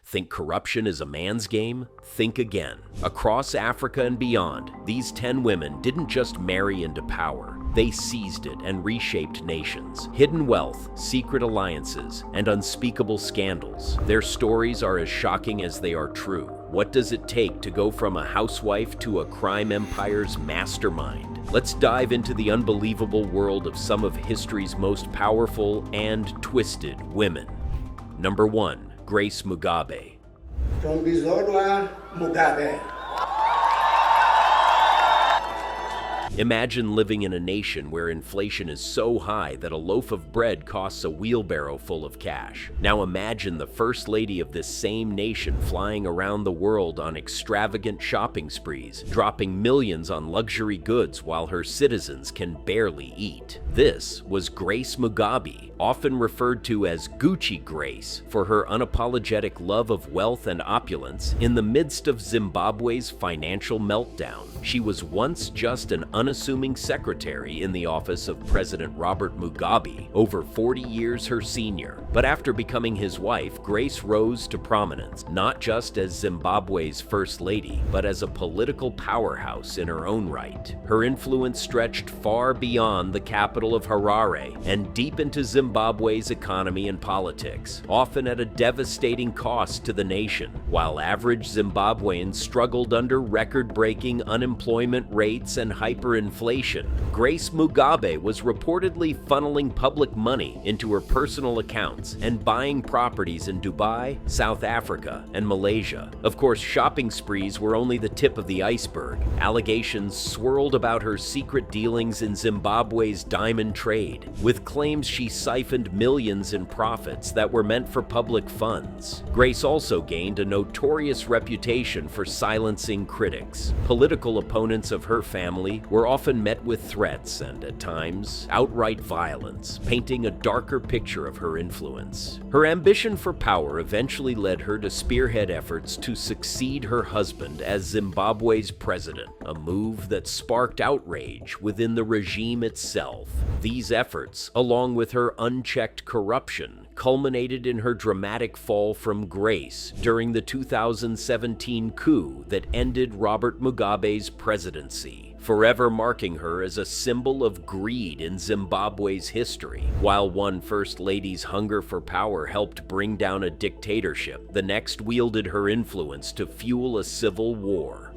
Think corruption is a man's game? Think again. Across Africa and beyond, these 10 women didn't just marry into power. They seized it and reshaped nations. Hidden wealth, secret alliances, and unspeakable scandals. Their stories are as shocking as they are true. What does it take to go from a housewife to a crime empire's mastermind? Let's dive into the unbelievable world of some of history's most powerful and twisted women. Number 1. Grace Mugabi. From Bizodwa, Mugabi. Imagine living in a nation where inflation is so high that a loaf of bread costs a wheelbarrow full of cash. Now imagine the first lady of this same nation flying around the world on extravagant shopping sprees, dropping millions on luxury goods while her citizens can barely eat. This was Grace Mugabi, often referred to as Gucci Grace, for her unapologetic love of wealth and opulence. In the midst of Zimbabwe's financial meltdown, she was once just an unassuming secretary in the office of President Robert Mugabe, over 40 years her senior. But after becoming his wife, Grace rose to prominence, not just as Zimbabwe's first lady, but as a political powerhouse in her own right. Her influence stretched far beyond the capital of Harare and deep into Zimbabwe's economy and politics, often at a devastating cost to the nation. While average Zimbabweans struggled under record-breaking unemployment rates and hyperinflation, Grace Mugabe was reportedly funneling public money into her personal accounts and buying properties in Dubai, South Africa, and Malaysia. Of course, shopping sprees were only the tip of the iceberg. Allegations swirled about her secret dealings in Zimbabwe's diamond trade, with claims she siphoned millions in profits that were meant for public funds. Grace also gained a notorious reputation for silencing critics. Political opponents of her family were often met with threats and, at times, outright violence, painting a darker picture of her influence. Her ambition for power eventually led her to spearhead efforts to succeed her husband as Zimbabwe's president, a move that sparked outrage within the regime itself. These efforts, along with her unchecked corruption, culminated in her dramatic fall from grace during the 2017 coup that ended Robert Mugabe's presidency, forever marking her as a symbol of greed in Zimbabwe's history. While one first lady's hunger for power helped bring down a dictatorship, the next wielded her influence to fuel a civil war.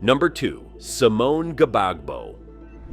Number 2. Simone Bongo.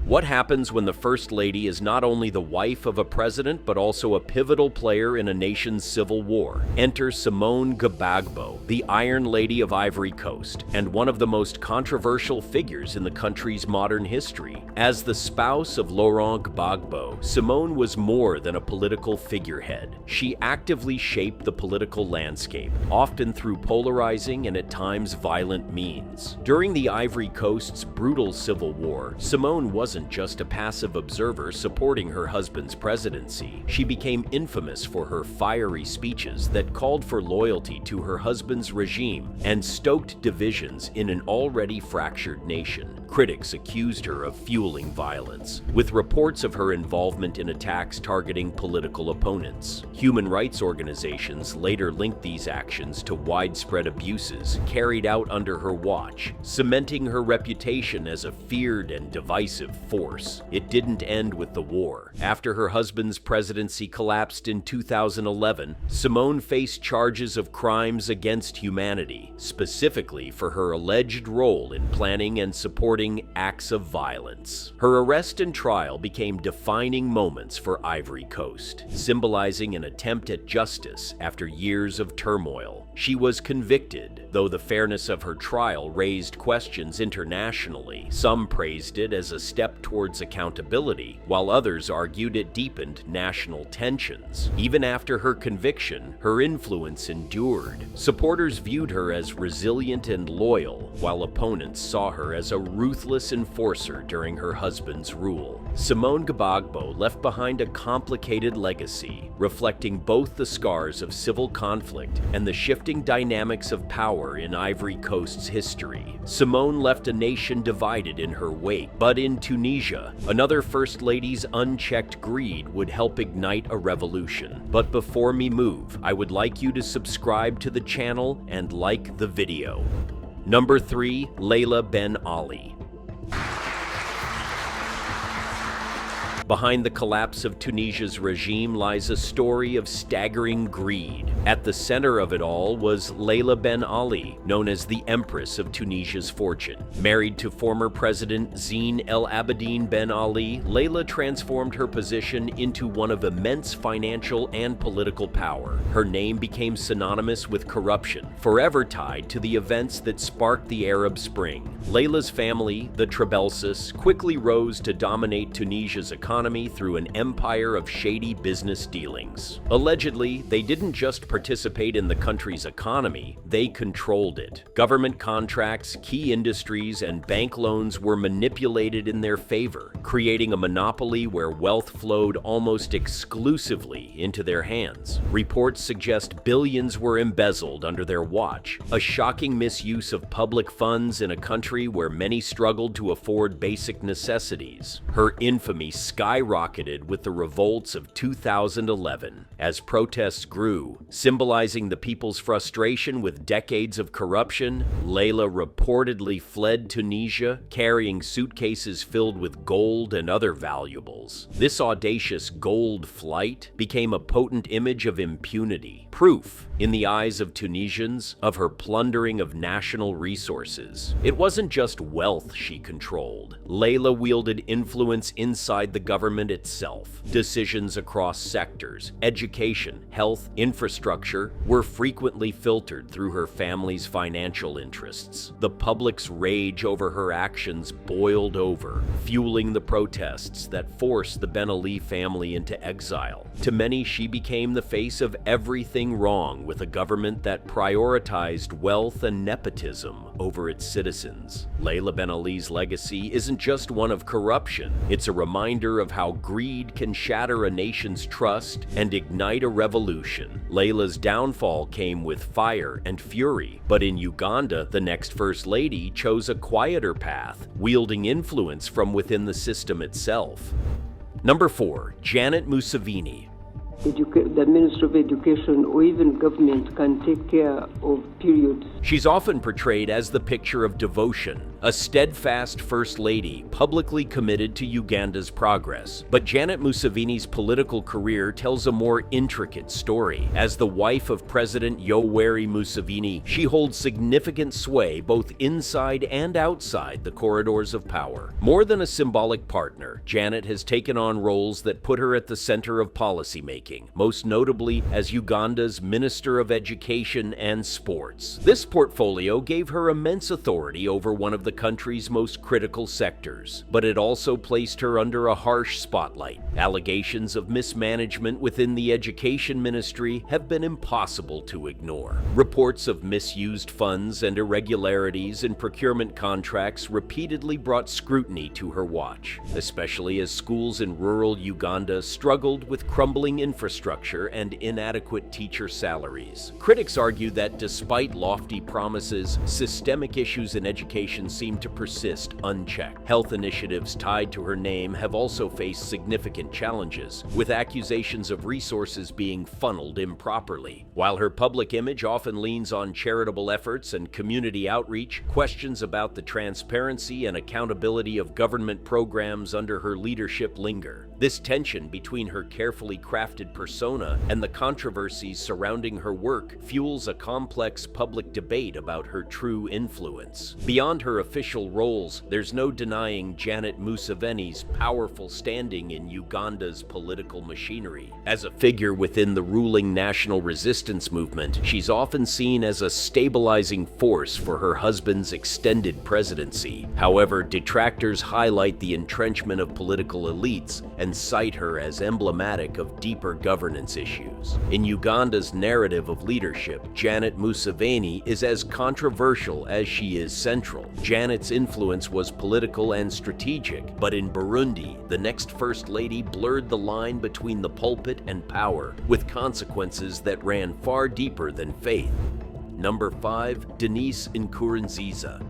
What happens when the First Lady is not only the wife of a president, but also a pivotal player in a nation's civil war? Enter Simone Bongo, the Iron Lady of Ivory Coast, and one of the most controversial figures in the country's modern history. As the spouse of Laurent Gbagbo, Simone was more than a political figurehead. She actively shaped the political landscape, often through polarizing and at times violent means. During the Ivory Coast's brutal civil war, Simone wasn't just a passive observer supporting her husband's presidency. She became infamous for her fiery speeches that called for loyalty to her husband's regime and stoked divisions in an already fractured nation. Critics accused her of fueling violence, with reports of her involvement in attacks targeting political opponents. Human rights organizations later linked these actions to widespread abuses carried out under her watch, cementing her reputation as a feared and divisive force. It didn't end with the war. After her husband's presidency collapsed in 2011, Simone faced charges of crimes against humanity, specifically for her alleged role in planning and supporting acts of violence. Her arrest and trial became defining moments for Ivory Coast, symbolizing an attempt at justice after years of turmoil. She was convicted, though the fairness of her trial raised questions internationally. Some praised it as a step towards accountability, while others argued it deepened national tensions. Even after her conviction, her influence endured. Supporters viewed her as resilient and loyal, while opponents saw her as a ruthless ruthless enforcer during her husband's rule. Simone Bongo left behind a complicated legacy, reflecting both the scars of civil conflict and the shifting dynamics of power in Ivory Coast's history. Simone left a nation divided in her wake, but in Tunisia, another First Lady's unchecked greed would help ignite a revolution. But before we move, I would like you to subscribe to the channel and like the video. Number 3. Leila Ben Ali. Behind the collapse of Tunisia's regime lies a story of staggering greed. At the center of it all was Leila Ben Ali, known as the Empress of Tunisia's fortune. Married to former President Zine El Abidine Ben Ali, Leila transformed her position into one of immense financial and political power. Her name became synonymous with corruption, forever tied to the events that sparked the Arab Spring. Leila's family, the Trabelsis, quickly rose to dominate Tunisia's economy through an empire of shady business dealings. Allegedly, they didn't just participate in the country's economy, they controlled it. Government contracts, key industries, and bank loans were manipulated in their favor, creating a monopoly where wealth flowed almost exclusively into their hands. Reports suggest billions were embezzled under their watch, a shocking misuse of public funds in a country where many struggled to afford basic necessities. Her infamy skyrocketed with the revolts of 2011 as protests grew, symbolizing the people's frustration with decades of corruption. Leila reportedly fled Tunisia, carrying suitcases filled with gold and other valuables. This audacious gold flight became a potent image of impunity, proof, in the eyes of Tunisians, of her plundering of national resources. It wasn't just wealth she controlled. Leila wielded influence inside the government itself. Decisions across sectors, education, health, infrastructure, were frequently filtered through her family's financial interests. The public's rage over her actions boiled over, fueling the protests that forced the Ben Ali family into exile. To many, she became the face of everything wrong with a government that prioritized wealth and nepotism over its citizens. Leila Ben Ali's legacy isn't just one of corruption, it's a reminder of how greed can shatter a nation's trust and ignite a revolution. Leila's downfall came with fire and fury, but in Uganda, the next First Lady chose a quieter path, wielding influence from within the system itself. Number 4. Janet Museveni. The Minister of Education or even government can take care of periods. She's often portrayed as the picture of devotion, a steadfast First Lady publicly committed to Uganda's progress. But Janet Museveni's political career tells a more intricate story. As the wife of President Yoweri Museveni, she holds significant sway both inside and outside the corridors of power. More than a symbolic partner, Janet has taken on roles that put her at the center of policymaking, most notably as Uganda's Minister of Education and Sports. This portfolio gave her immense authority over one of the country's most critical sectors, but it also placed her under a harsh spotlight. Allegations of mismanagement within the education ministry have been impossible to ignore. Reports of misused funds and irregularities in procurement contracts repeatedly brought scrutiny to her watch, especially as schools in rural Uganda struggled with crumbling infrastructure and inadequate teacher salaries. Critics argue that despite lofty promises, systemic issues in education seem to persist unchecked. Health initiatives tied to her name have also faced significant challenges, with accusations of resources being funneled improperly. While her public image often leans on charitable efforts and community outreach, questions about the transparency and accountability of government programs under her leadership linger. This tension between her carefully crafted persona and the controversies surrounding her work fuels a complex public debate about her true influence. Beyond her official roles, there's no denying Janet Museveni's powerful standing in Uganda's political machinery. As a figure within the ruling national resistance movement, she's often seen as a stabilizing force for her husband's extended presidency. However, detractors highlight the entrenchment of political elites and cite her as emblematic of deeper governance issues. In Uganda's narrative of leadership, Janet Museveni is as controversial as she is central. Janet Janet's influence was political and strategic, but in Burundi, the next First Lady blurred the line between the pulpit and power, with consequences that ran far deeper than faith. Number 5. Denise Enuranza.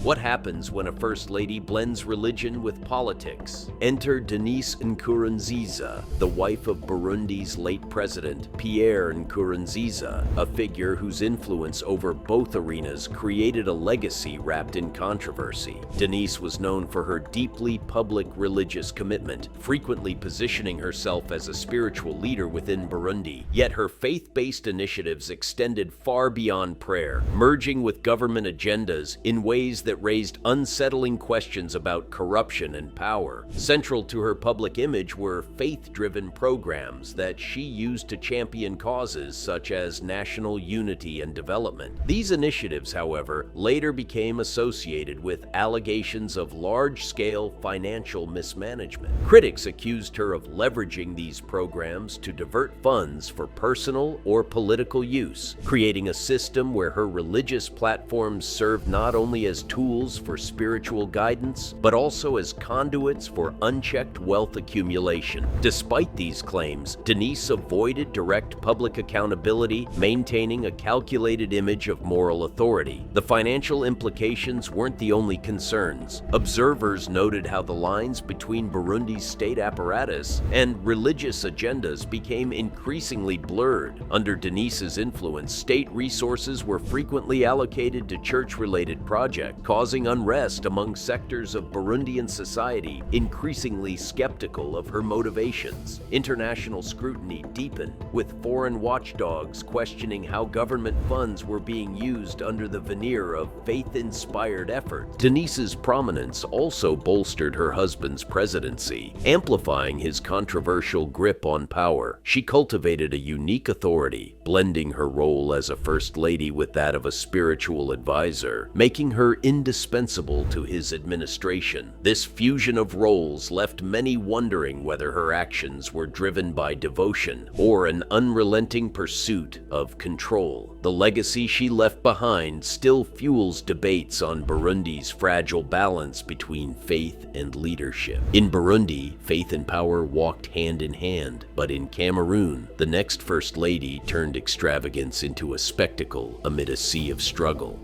What happens when a First Lady blends religion with politics? Enter Denise Enuranza, the wife of Burundi's late president, Pierre Nkurunziza, a figure whose influence over both arenas created a legacy wrapped in controversy. Denise was known for her deeply public religious commitment, frequently positioning herself as a spiritual leader within Burundi. Yet her faith-based initiatives extended far beyond prayer, merging with government agendas in ways that raised unsettling questions about corruption and power. Central to her public image were faith-driven programs that she used to champion causes such as national unity and development. These initiatives, however, later became associated with allegations of large-scale financial mismanagement. Critics accused her of leveraging these programs to divert funds for personal or political use, creating a system where her religious platforms served not only as tools for spiritual guidance, but also as conduits for unchecked wealth accumulation. Despite these claims, Denise avoided direct public accountability, maintaining a calculated image of moral authority. The financial implications weren't the only concerns. Observers noted how the lines between Burundi's state apparatus and religious agendas became increasingly blurred. Under Denise's influence, state resources were frequently allocated to church-related projects, causing unrest among sectors of Burundian society increasingly skeptical of her motivations. International scrutiny deepened, with foreign watchdogs questioning how government funds were being used under the veneer of faith-inspired effort. Denise's prominence also bolstered her husband's presidency, amplifying his controversial grip on power. She cultivated a unique authority, blending her role as a First Lady with that of a spiritual advisor, making her indispensable to his administration. This fusion of roles left many wondering whether her actions were driven by devotion or an unrelenting pursuit of control. The legacy she left behind still fuels debates on Burundi's fragile balance between faith and leadership. In Burundi, faith and power walked hand in hand, but in Cameroon, the next First Lady turned extravagance into a spectacle amid a sea of struggle.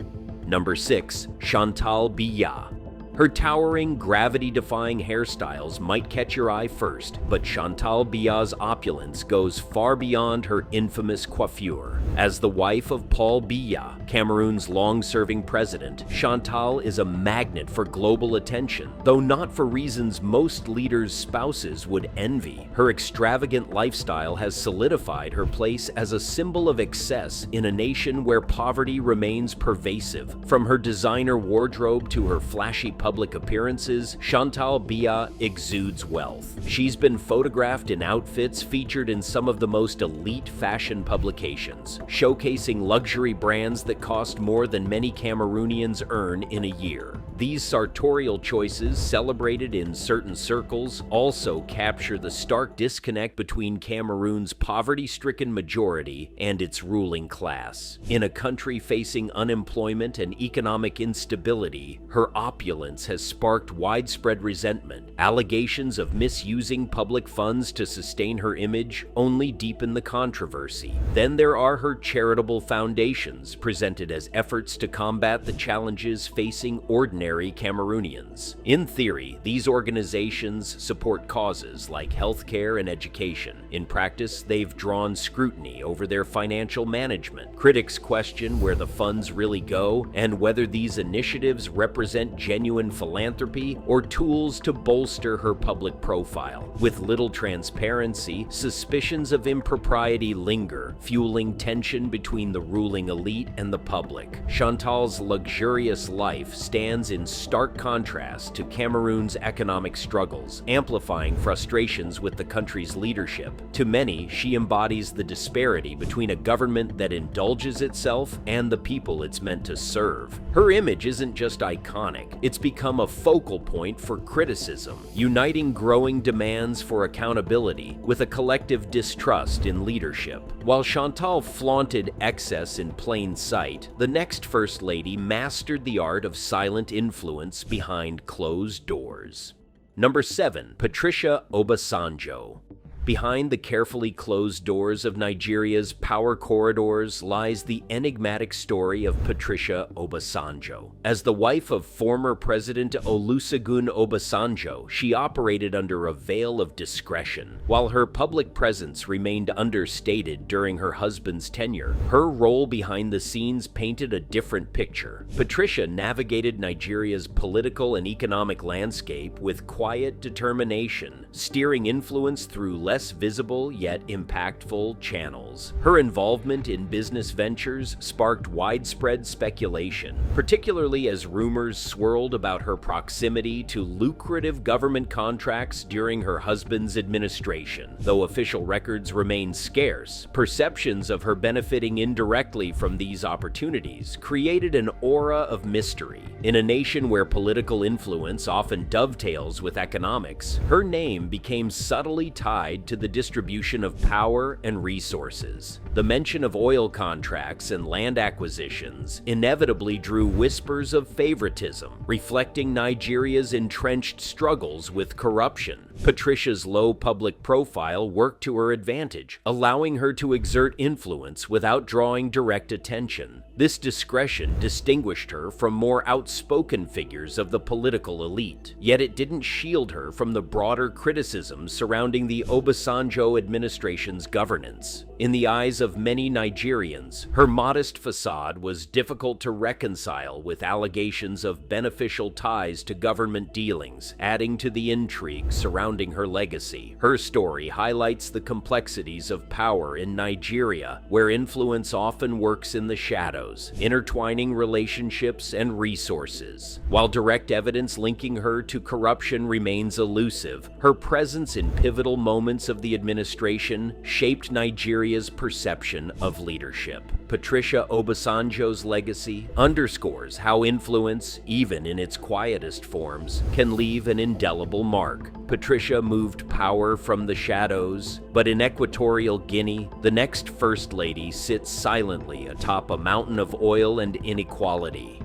Number 6. Shantal Biya. Her towering, gravity-defying hairstyles might catch your eye first, but Shantal Biya's opulence goes far beyond her infamous coiffure. As the wife of Paul Biya, Cameroon's long-serving president, Shantal is a magnet for global attention, though not for reasons most leaders' spouses would envy. Her extravagant lifestyle has solidified her place as a symbol of excess in a nation where poverty remains pervasive. From her designer wardrobe to her flashy public appearances, Shantal Biya exudes wealth. She's been photographed in outfits featured in some of the most elite fashion publications, showcasing luxury brands that cost more than many Cameroonians earn in a year. These sartorial choices, celebrated in certain circles, also capture the stark disconnect between Cameroon's poverty-stricken majority and its ruling class. In a country facing unemployment and economic instability, her opulence has sparked widespread resentment. Allegations of misusing public funds to sustain her image only deepen the controversy. Then there are her charitable foundations, presented as efforts to combat the challenges facing ordinary Cameroonians. In theory, these organizations support causes like healthcare and education. In practice, they've drawn scrutiny over their financial management. Critics question where the funds really go and whether these initiatives represent genuine philanthropy or tools to bolster her public profile. With little transparency, suspicions of impropriety linger, fueling tension between the ruling elite and the public. Chantal's luxurious life stands in stark contrast to Cameroon's economic struggles, amplifying frustrations with the country's leadership. To many, she embodies the disparity between a government that indulges itself and the people it's meant to serve. Her image isn't just iconic, it's become become a focal point for criticism, uniting growing demands for accountability with a collective distrust in leadership. While Shantal flaunted excess in plain sight, the next First Lady mastered the art of silent influence behind closed doors. Number 7. Patricia Obasanjjo. Behind the carefully closed doors of Nigeria's power corridors lies the enigmatic story of Patricia Obasanjjo. As the wife of former President Olusegun Obasanjo, she operated under a veil of discretion. While her public presence remained understated during her husband's tenure, her role behind the scenes painted a different picture. Patricia navigated Nigeria's political and economic landscape with quiet determination, steering influence through less visible yet impactful channels. Her involvement in business ventures sparked widespread speculation, particularly as rumors swirled about her proximity to lucrative government contracts during her husband's administration. Though official records remain scarce, perceptions of her benefiting indirectly from these opportunities created an aura of mystery. In a nation where political influence often dovetails with economics, her name became subtly tied to the distribution of power and resources. The mention of oil contracts and land acquisitions inevitably drew whispers of favoritism, reflecting Nigeria's entrenched struggles with corruption. Patricia's low public profile worked to her advantage, allowing her to exert influence without drawing direct attention. This discretion distinguished her from more outspoken figures of the political elite, yet it didn't shield her from the broader criticism surrounding the Obasanjo administration's governance. In the eyes of many Nigerians, her modest facade was difficult to reconcile with allegations of beneficial ties to government dealings, adding to the intrigue surrounding her legacy. Her story highlights the complexities of power in Nigeria, where influence often works in the shadows, intertwining relationships and resources. While direct evidence linking her to corruption remains elusive, her presence in pivotal moments of the administration shaped Nigeria's perception of leadership. Patricia Obasanjo's legacy underscores how influence, even in its quietest forms, can leave an indelible mark. Patricia moved power from the shadows, but in Equatorial Guinea, the next First Lady sits silently atop a mountain of oil and inequality.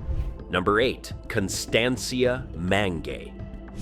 Number 8. Constansia Mang.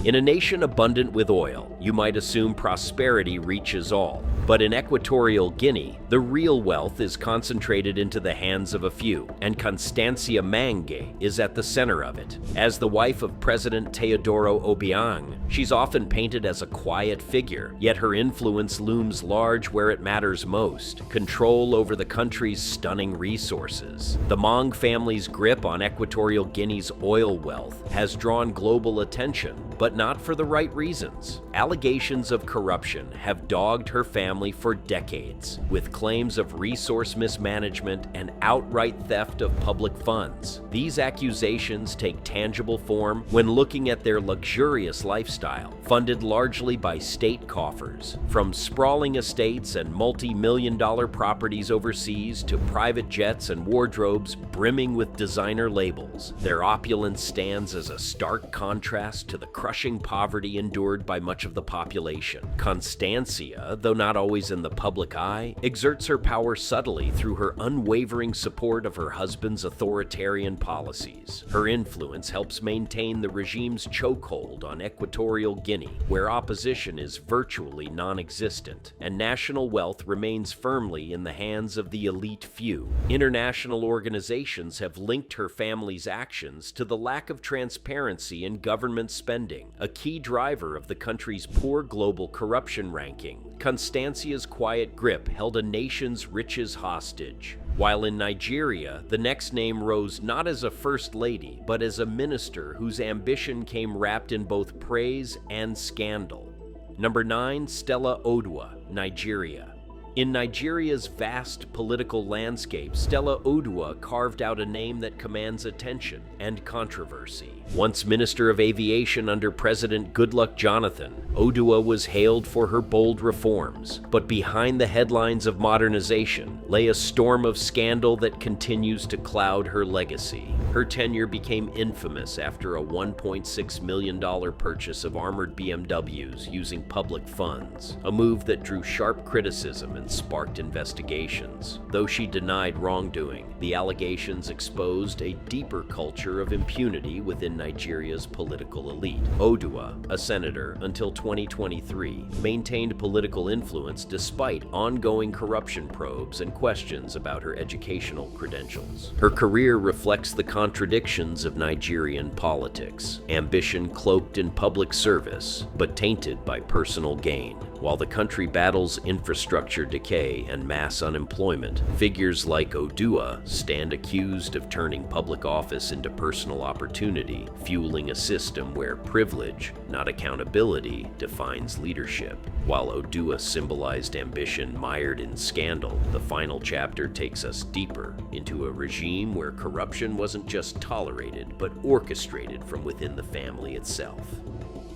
In a nation abundant with oil, you might assume prosperity reaches all. But in Equatorial Guinea, the real wealth is concentrated into the hands of a few, and Constansia Mang is at the center of it. As the wife of President Teodoro Obiang, she's often painted as a quiet figure, yet her influence looms large where it matters most: control over the country's stunning resources. The Mang family's grip on Equatorial Guinea's oil wealth has drawn global attention, but not for the right reasons. Allegations of corruption have dogged her family for decades, with claims of resource mismanagement and outright theft of public funds. These accusations take tangible form when looking at their luxurious lifestyle, funded largely by state coffers. From sprawling estates and multi-million-dollar properties overseas to private jets and wardrobes brimming with designer labels, their opulence stands as a stark contrast to the crushing poverty endured by much of the population. Constansia, though not always in the public eye, exerts her power subtly through her unwavering support of her husband's authoritarian policies. Her influence helps maintain the regime's chokehold on Equatorial Guinea, where opposition is virtually non-existent, and national wealth remains firmly in the hands of the elite few. International organizations have linked her family's actions to the lack of transparency in government spending, a key driver of the country's poor global corruption ranking. Constansia's quiet grip held a nation's riches hostage. While in Nigeria, the next name rose not as a first lady, but as a minister whose ambition came wrapped in both praise and scandal. Number 9. Stella Odoa, Nigeria. In Nigeria's vast political landscape, Stella Odoa carved out a name that commands attention and controversy. Once Minister of Aviation under President Goodluck Jonathan, Odoa was hailed for her bold reforms, but behind the headlines of modernization lay a storm of scandal that continues to cloud her legacy. Her tenure became infamous after a $1.6 million purchase of armored BMWs using public funds, a move that drew sharp criticism and sparked investigations. Though she denied wrongdoing, the allegations exposed a deeper culture of impunity within Nigeria's political elite. Odoa, a senator until 2023, maintained political influence despite ongoing corruption probes and questions about her educational credentials. Her career reflects the contradictions of Nigerian politics, ambition cloaked in public service, but tainted by personal gain. While the country battles infrastructure decay and mass unemployment, figures like Odoa stand accused of turning public office into personal opportunity, fueling a system where privilege, not accountability, defines leadership. While Odoa symbolized ambition mired in scandal, the final chapter takes us deeper into a regime where corruption wasn't just tolerated, but orchestrated from within the family itself.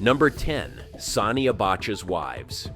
Number 10. Sani Abacha's wives.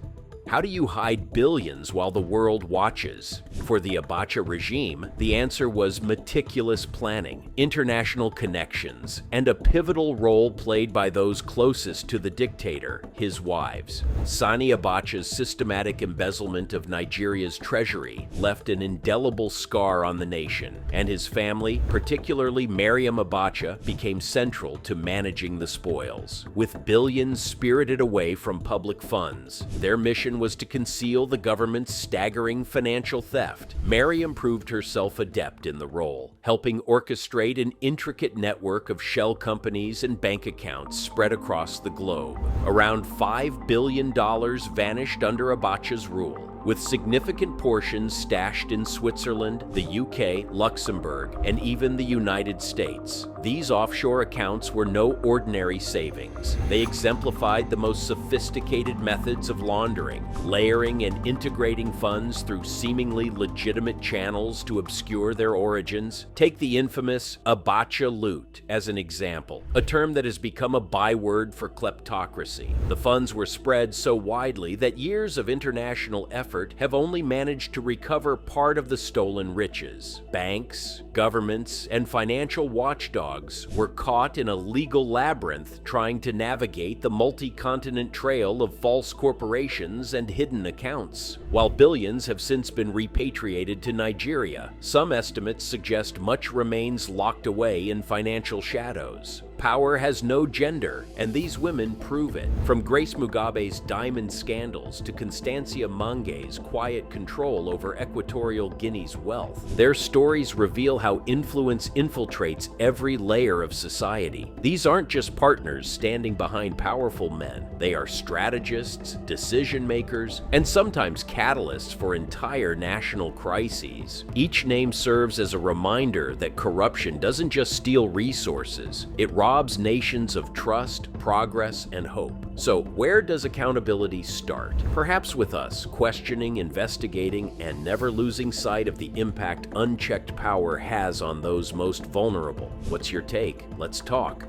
How do you hide billions while the world watches? For the Abacha regime, the answer was meticulous planning, international connections, and a pivotal role played by those closest to the dictator, his wives. Sani Abacha's systematic embezzlement of Nigeria's treasury left an indelible scar on the nation, and his family, particularly Mariam Abbacha, became central to managing the spoils. With billions spirited away from public funds, their mission was to conceal the government's staggering financial theft. Mariam proved herself adept in the role, helping orchestrate an intricate network of shell companies and bank accounts spread across the globe. Around $5 billion vanished under Abacha's rule, with significant portions stashed in Switzerland, the UK, Luxembourg, and even the United States. These offshore accounts were no ordinary savings. They exemplified the most sophisticated methods of laundering, layering and integrating funds through seemingly legitimate channels to obscure their origins. Take the infamous Abacha loot as an example, a term that has become a byword for kleptocracy. The funds were spread so widely that years of international effort have only managed to recover part of the stolen riches. Banks, governments, and financial watchdogs were caught in a legal labyrinth trying to navigate the multi-continent trail of false corporations and hidden accounts. While billions have since been repatriated to Nigeria, some estimates suggest much remains locked away in financial shadows. Power has no gender, and these women prove it. From Grace Mugabe's diamond scandals to Constansia Mang's quiet control over Equatorial Guinea's wealth, their stories reveal how influence infiltrates every layer of society. These aren't just partners standing behind powerful men. They are strategists, decision makers, and sometimes catalysts for entire national crises. Each name serves as a reminder that corruption doesn't just steal resources, it robs nations of trust, progress, and hope. So, where does accountability start? Perhaps with us, questioning, investigating, and never losing sight of the impact unchecked power has on those most vulnerable. What's your take? Let's talk.